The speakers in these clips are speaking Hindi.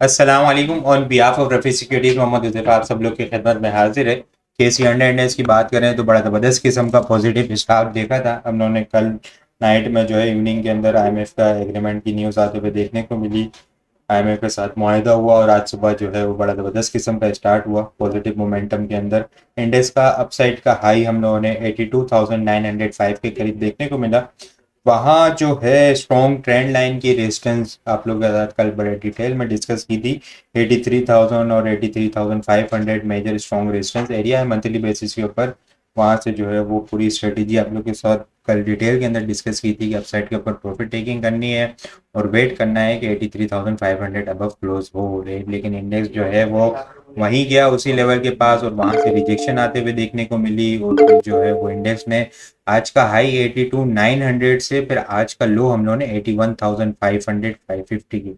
अस्सलाम वालेकुम। On behalf of Rafi securities Mohammad Huzaifa आप सब लोग की खिदमत में हाजिर है। केसी अंडर इंडेक्स की बात करें तो बड़ा ज़बरदस्त किस्म का पॉजिटिव स्टार्ट देखा था हम लोगों ने कल नाइट में, जो है इवनिंग के अंदर आईएमएफ का एग्रीमेंट की न्यूज़ आते हुए देखने को मिली। आईएमएफ के साथ मुआहिदा हुआ और आज सुबह जो है वो बड़ा ज़बरदस्त किस्म का स्टार्ट हुआ पॉजिटिव मोमेंटम के अंदर। इंडेक्स का अपसाइड का हाई हम लोगों ने 82,905 के करीब देखने को मिला। वहाँ जो है स्ट्रॉन्ग ट्रेंड लाइन की रेजिस्टेंस आप लोग के साथ कल बड़े डिटेल में डिस्कस की थी। 83,000 और 83,500 मेजर स्ट्रॉन्ग रेजिस्टेंस एरिया है मंथली बेसिस के ऊपर। वहाँ से जो है वो पूरी स्ट्रेटेजी आप लोग के साथ कल डिटेल के अंदर डिस्कस की थी कि अपसाइड के ऊपर प्रॉफिट टेकिंग करनी है और वेट करना है कि 83,500 अबव क्लोज हो रहे। लेकिन इंडेक्स जो है वो वहीं गया उसी लेवल के पास और वहाँ से रिजेक्शन आते हुए देखने को मिली और फिर जो है वो इंडेक्स ने आज का हाई 82,900 से फिर आज का लो हम लोगों ने 81,500 550 की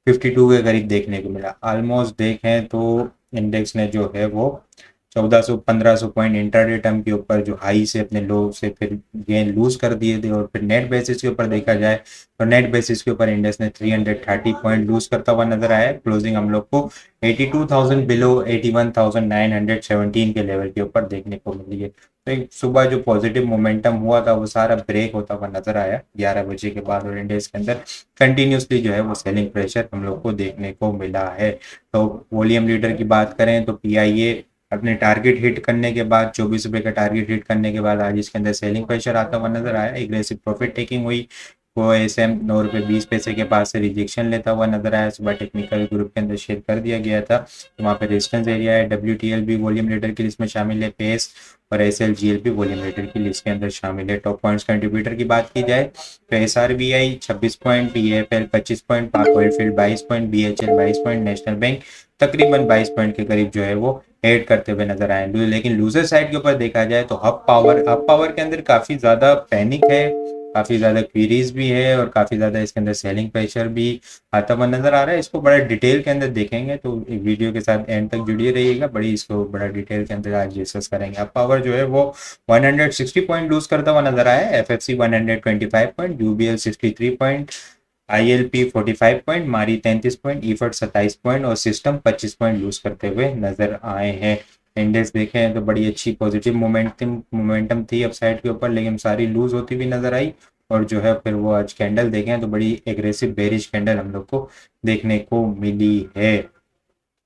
52 के करीब देखने को मिला। ऑलमोस्ट देखें तो इंडेक्स ने जो है वो 1400-1500 पॉइंट इंट्राडे टर्म के ऊपर जो हाई से अपने लो से फिर गेन लूज कर दिए थे और फिर नेट बेसिस के ऊपर देखा जाए तो नेट बेसिस के ऊपर इंडेक्स ने 330 पॉइंट लूज करता हुआ नजर आया। क्लोजिंग हम लोग को 82,000 बिलो 81,917 के लेवल के ऊपर देखने को मिली है। तो एक सुबह जो पॉजिटिव मोमेंटम हुआ था वो सारा ब्रेक होता हुआ नजर आया 11 बजे के बाद और इंडेक्स के अंदर कंटिन्यूसली जो है वो सेलिंग प्रेशर हम लोग को देखने को मिला है। तो वॉल्यूम लीडर की बात करें तो पीआईए अपने टारगेट हिट करने के बाद 24 रुपए का टारगेट हिट करने के बाद आज इसके अंदर सेलिंग प्रेशर आता हुआ नजर आया। एग्रेसिव प्रॉफिट टेकिंग हुई। वो एसएम 9 रुपये 20 पैसे के पास से रिजेक्शन लेता हुआ नजर आया। सुबह टेक्निकल ग्रुप के अंदर शेयर कर दिया गया था तो वहाँ पे रेजिस्टेंस एरिया है। डब्ल्यू भी वॉल्यूम लीडर की लिस्ट में शामिल है। पेस और एसएलजीएल भी वॉल्यूम लीडर की लिस्ट के अंदर शामिल है। टॉप पॉइंट्स कंट्रीब्यूटर की बात की जाए तो एसआरबीआई 26 पॉइंट, पीएफएल 25 पॉइंट, पाक ऑयलफील्ड 22 point, BHEL 22 point, national bank तकरीबन 22 पॉइंट के करीब जो है वो ऐड करते हुए नजर आए। लेकिन लूजर साइड के ऊपर देखा जाए तो हब पावर के अंदर काफी ज्यादा पैनिक है, काफी ज्यादा क्वेरीज भी है और काफी ज्यादा इसके अंदर सेलिंग प्रेशर भी आता हुआ नजर आ रहा है। इसको बड़ा डिटेल के अंदर देखेंगे तो वीडियो के साथ एंड तक जुड़े रहिएगा। बड़ी इसको बड़ा डिटेल के अंदर आज डिस्कस करेंगे। हब पावर जो है वो 160 पॉइंट लूज करता हुआ नजर आया है। FFC 125 point, UBL 63 point, ILP 45 point, मारी 33 पॉइंट, ईफर्ट 27 पॉइंट और सिस्टम 25 पॉइंट लूज करते हुए नजर आए हैं। इंडेक्स देखें तो बड़ी अच्छी पॉजिटिव मोमेंटम थी अपसाइड के ऊपर, लेकिन सारी लूज होती हुई नजर आई। और जो है फिर वो आज कैंडल देखें तो बड़ी एग्रेसिव बेरिश कैंडल हम लोग को देखने को मिली है।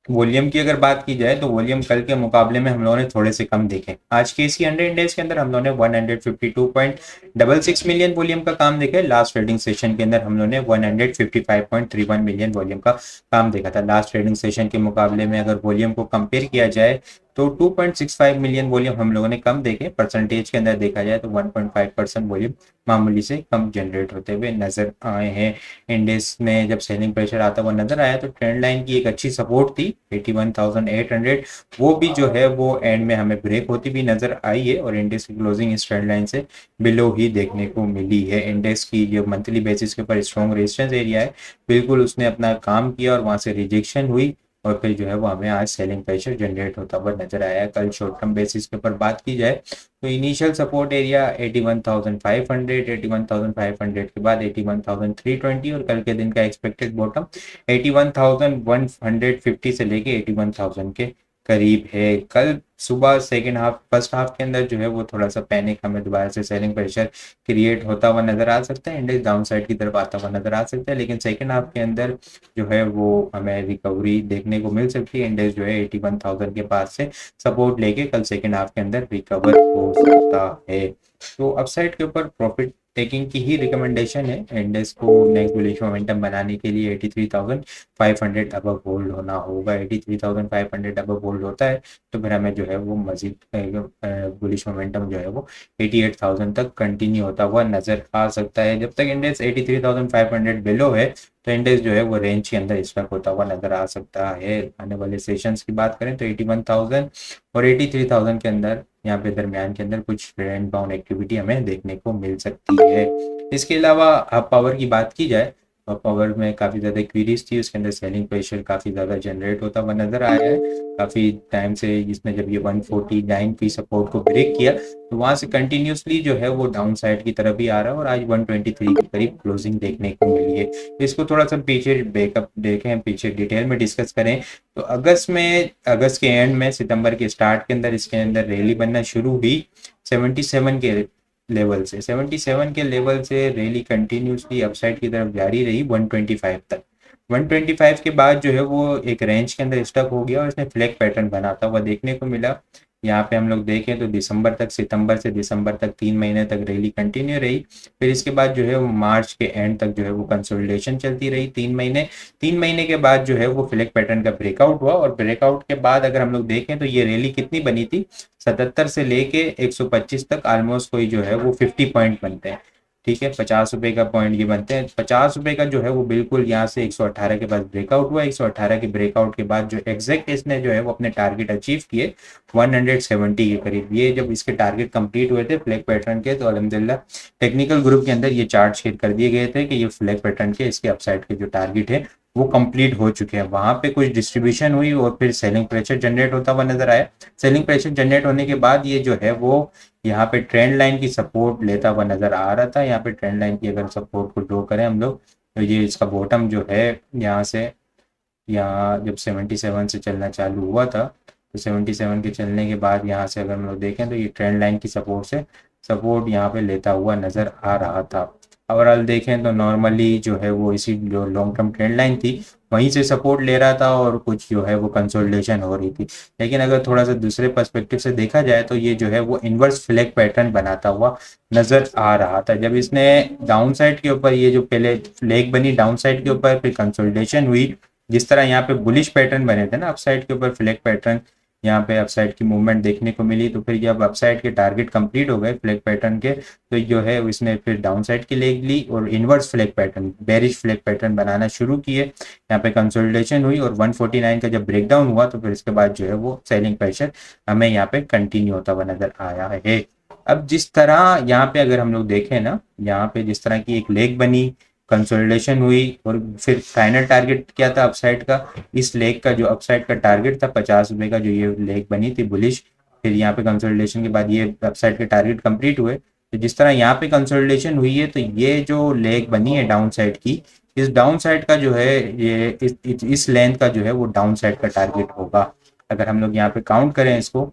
वॉल्यूम की अगर बात की जाए तो वॉल्यूम कल के मुकाबले में हम लोगों ने थोड़े से कम देखे। आज के इसी अंडर इंडेक्स के अंदर हम लोगों ने 152.66 मिलियन वॉल्यूम का काम देखा है। लास्ट ट्रेडिंग सेशन के अंदर हम लोगों ने 155.31 मिलियन वॉल्यूम का काम देखा था। लास्ट ट्रेडिंग सेशन के मुकाबले में अगर वॉल्यूम को कंपेयर किया जाए तो 2.65 मिलियन वॉल्यूम हम लोगों ने कम देखे। परसेंटेज के अंदर देखा जाए तो 1.5% वॉल्यूम मामूली से कम जनरेट होते हुए नजर आए हैं। इंडेक्स में जब सेलिंग प्रेशर आता हुआ नजर आया तो ट्रेंड लाइन की एक अच्छी सपोर्ट थी 81,800, वो भी जो है वो एंड में हमें ब्रेक होती भी नजर आई है और इंडेक्स की क्लोजिंग इस ट्रेंड लाइन से बिलो ही देखने को मिली है। इंडेक्स की जो मंथली बेसिस के ऊपर स्ट्रॉन्ग रेजिस्टेंस एरिया है बिल्कुल उसने अपना काम किया और वहां से रिजेक्शन हुई और फिर जो है वो हमें आज सेलिंग प्रेशर जनरेट होता हुआ नजर आया। कल शॉर्ट टर्म बेसिस के ऊपर बात की जाए तो इनिशियल सपोर्ट एरिया 81,500, 81,500 के बाद 81,320 और कल के दिन का एक्सपेक्टेड बॉटम 81,150 से लेके 81,000 के करीब है। कल सुबह सेकेंड हाफ फर्स्ट हाफ के अंदर जो है वो थोड़ा सा पैनिक हमें दोबारा से सेलिंग प्रेशर क्रिएट होता हुआ नजर आ सकता है। इंडेक्स डाउन साइड की तरफ आता हुआ नजर आ सकता है, लेकिन सेकेंड हाफ के अंदर जो है वो हमें रिकवरी देखने को मिल सकती है। इंडेक्स जो है 81,000 के पास से सपोर्ट लेके कल सेकेंड हाफ के अंदर रिकवर हो सकता है। तो अपसाइड के ऊपर प्रॉफिट टेकिंग की ही रिकमेंडेशन है। इंडेक्स को नेक्स्ट बुलिश मोमेंटम बनाने के लिए 83,500 अबव होल्ड होना होगा। 83,500 अबव होल्ड होता है तो फिर हमें जो है वो मजीद बुलिश मोमेंटम जो है वो 88,000 तक कंटिन्यू होता हुआ नजर आ सकता है। जब तक इंडेक्स 83,500 बिलो है तो इंडेक्स जो है वो रेंज के अंदर स्टक होता हुआ नजर आ सकता है। आने वाले सेशंस की बात करें तो 81,000 और 83,000 के अंदर यहाँ पे दरमियान के अंदर कुछ रेंज बाउंड एक्टिविटी हमें देखने को मिल सकती है। इसके अलावा हब पावर की बात की जाए पावर में काफ़ी ज़्यादा क्वीरीज थी, उसके अंदर सेलिंग प्रेशर काफ़ी ज़्यादा जनरेट होता हुआ नज़र आया है काफ़ी टाइम से। इसने जब ये 149 की सपोर्ट को ब्रेक किया तो वहाँ से कंटिन्यूसली जो है वो डाउन साइड की तरफ ही आ रहा है और आज 123 के करीब क्लोजिंग देखने को मिली है। इसको थोड़ा सा पीछे बैकअप देखें, पीछे डिटेल में डिस्कस करें तो अगस्त के एंड में, सितंबर के स्टार्ट के अंदर इसके अंदर रैली बनना शुरू हुई 77 के लेवल से। 77 के लेवल से रैली कंटिन्यूसली अपसाइड की तरफ जारी रही 125 तक। 125 के बाद जो है वो एक रेंज के अंदर स्टक हो गया और इसने फ्लैग पैटर्न बनाता हुआ देखने को मिला। यहाँ पे हम लोग देखें तो सितंबर से दिसंबर तक 3 महीने तक रैली कंटिन्यू रही। फिर इसके बाद जो है वो मार्च के एंड तक जो है वो कंसोलिडेशन चलती रही 3 महीने। 3 महीने के बाद जो है वो फ्लैग पैटर्न का ब्रेकआउट हुआ और ब्रेकआउट के बाद अगर हम लोग देखें तो ये रैली कितनी बनी थी, 77 से लेके 125 तक ऑलमोस्ट कोई जो है वो 50 पॉइंट बनते हैं। ठीक है, 50 रुपए का पॉइंट ये बनते हैं। 50 रुपए का जो है वो बिल्कुल यहाँ से 118 के बाद ब्रेकआउट हुआ। 118 के ब्रेकआउट के बाद जो एग्जैक्ट इसने जो है वो अपने टारगेट अचीव किए 170 के करीब। ये जब इसके टारगेट कंप्लीट हुए थे फ्लैग पैटर्न के तो अल्हम्दुलिल्लाह टेक्निकल ग्रुप के अंदर ये चार्ट शेयर कर दिए गए थे कि ये फ्लैग पैटर्न के इसके अपसाइड के जो टारगेट है वो कंप्लीट हो चुके हैं। वहां पे कुछ डिस्ट्रीब्यूशन हुई और फिर सेलिंग प्रेशर जनरेट होता हुआ नजर आया। सेलिंग प्रेशर जनरेट होने के बाद ये जो है वो यहाँ पे ट्रेंड लाइन की सपोर्ट लेता हुआ नजर आ रहा था। यहाँ पे ट्रेंड लाइन की अगर सपोर्ट को ड्रॉ करें हम लोग तो ये इसका बॉटम जो है यहाँ से, यहाँ जब 77 से चलना चालू हुआ था तो 77 के चलने के बाद यहाँ से अगर हम लोग देखें तो ये ट्रेंड लाइन की सपोर्ट से सपोर्ट यहाँ पे लेता हुआ नज़र आ रहा था। ओवरऑल देखें तो नॉर्मली जो है वो इसी जो लॉन्ग टर्म ट्रेंड लाइन थी वहीं से सपोर्ट ले रहा था और कुछ जो है वो कंसोलिडेशन हो रही थी। लेकिन अगर थोड़ा सा दूसरे पर्सपेक्टिव से देखा जाए तो ये जो है वो इन्वर्स फ्लैग पैटर्न बनाता हुआ नजर आ रहा था। जब इसने डाउन साइड के ऊपर ये जो पहले फ्लैग बनी डाउन साइड के ऊपर फिर कंसोलिडेशन हुई, जिस तरह यहाँ पे बुलिश पैटर्न बने थे ना अपसाइड के ऊपर फ्लैग पैटर्न, यहाँ पे अपसाइड की मूवमेंट देखने को मिली तो फिर जब अपसाइड के टारगेट कंप्लीट हो गए फ्लैग पैटर्न के तो जो है इसने फिर डाउन साइड की लेग ली और inverse flag pattern bearish flag pattern बनाना शुरू किए। यहाँ पे कंसोलिडेशन हुई और 149 का जब ब्रेकडाउन हुआ तो फिर इसके बाद जो है वो सेलिंग प्रेशर हमें यहाँ पे कंटिन्यू होता हुआ नजर आया है। अब जिस तरह यहाँ पे अगर हम लोग देखें ना, यहाँ पे जिस तरह की एक लेग बनी, कंसोलिडेशन हुई और फिर फाइनल टारगेट क्या था अपसाइड का, इस लेग का जो अपसाइड का टारगेट था 50 रुपए का जो ये लेग बनी थी बुलिश, फिर यहाँ पे कंसोलिडेशन के बाद ये अपसाइड के टारगेट कंप्लीट हुए। तो जिस तरह यहाँ पे कंसोलिडेशन हुई है तो ये जो लेग बनी है डाउन साइड की, इस डाउन साइड का जो है ये इस लेंथ का जो है वो डाउन साइड का टारगेट होगा। अगर हम लोग यहाँ पे काउंट करें इसको,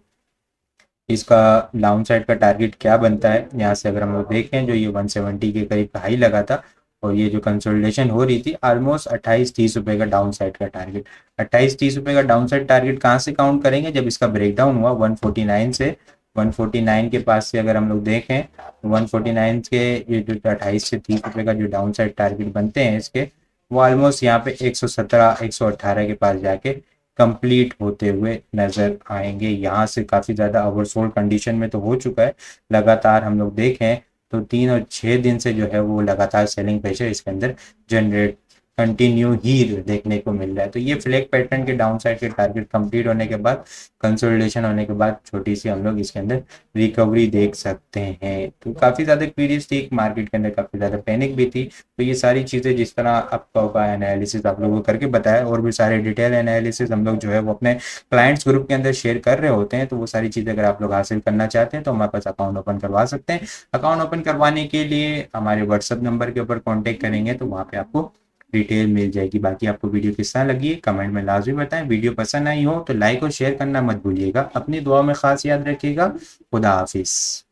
इसका डाउन साइड का टारगेट क्या बनता है, यहाँ से अगर हम लोग देखें जो ये 170 के करीब हाई लगा था और ये जो कंसोलिडेशन हो रही थी ऑलमोस्ट 28-30 रुपए का डाउन साइड का टारगेट। 28-30 रुपए का डाउन साइड टारगेट कहाँ से काउंट करेंगे, जब इसका ब्रेकडाउन हुआ 149 से, 149 के पास से अगर हम लोग देखें तो 149 के ये जो 28 से 30 रुपए का जो डाउन साइड टारगेट बनते हैं इसके, वो ऑलमोस्ट यहाँ पे 117 118 के पास जाके कंप्लीट होते हुए नजर आएंगे। यहाँ से काफी ज्यादा ओवरसोल्ड कंडीशन में तो हो चुका है। लगातार हम लोग देखें तो 3 और 6 दिन से जो है वो लगातार सेलिंग प्रेशर इसके अंदर जनरेट कंटिन्यू ही देखने को मिल रहा है। तो ये फ्लैग पैटर्न के डाउन साइड के टारगेट कंप्लीट होने के बाद, कंसोलिडेशन होने के बाद छोटी सी हम लोग इसके अंदर रिकवरी देख सकते हैं। तो काफी ज्यादा क्वीरीज थी मार्केट के अंदर, काफी ज्यादा पैनिक भी थी। तो ये सारी चीजें जिस तरह आपका एनालिसिस आप लोगों को करके बताया और भी सारे डिटेल एनालिसिस हम लोग जो है वो अपने क्लाइंट्स ग्रुप के अंदर शेयर कर रहे होते हैं। तो वो सारी चीजें अगर आप लोग हासिल करना चाहते हैं तो हमारे पास अकाउंट ओपन करवा सकते हैं। अकाउंट ओपन करवाने के लिए हमारे व्हाट्सएप नंबर के ऊपर कॉन्टेक्ट करेंगे तो वहाँ पे आपको डिटेल मिल जाएगी। बाकी आपको वीडियो किस तरह लगी है कमेंट में लाजमी बताएं। वीडियो पसंद आई हो तो लाइक और शेयर करना मत भूलिएगा। अपनी दुआ में खास याद रखिएगा। खुदा हाफिज।